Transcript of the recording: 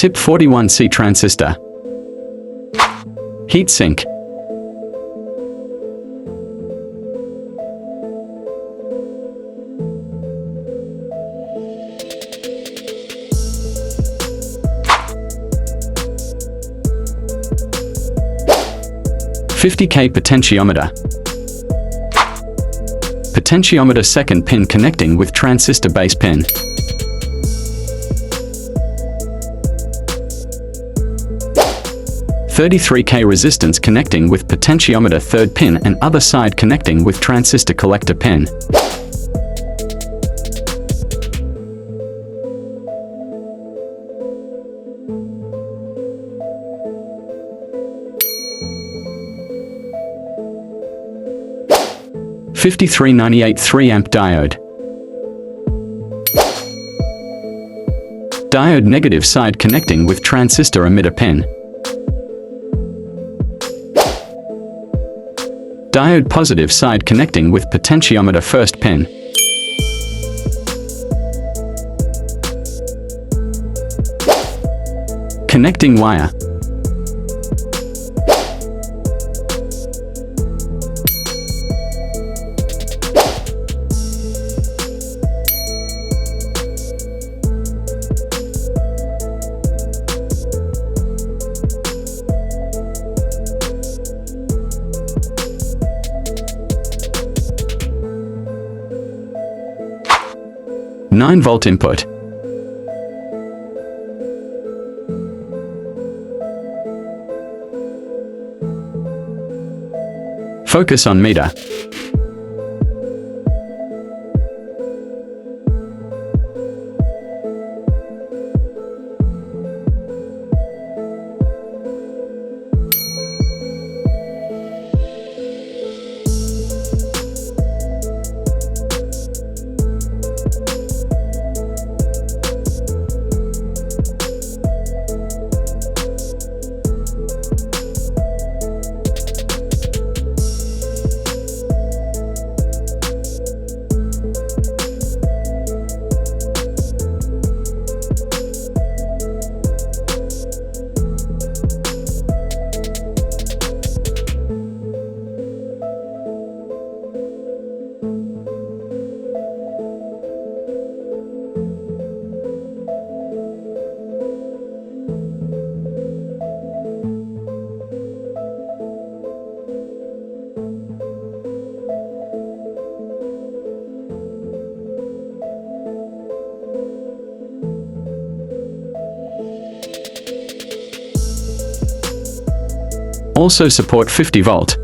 Tip41c Transistor. Heatsink. (50K) potentiometer. Potentiometer second pin connecting with transistor base pin. (33K) resistance connecting with potentiometer third pin and other side connecting with transistor collector pin. (5398 3A diode. Diode negative side connecting with transistor emitter pin. Diode positive side connecting with potentiometer first pin. Connecting wire. (9V input. Focus on meter. Also support 50V.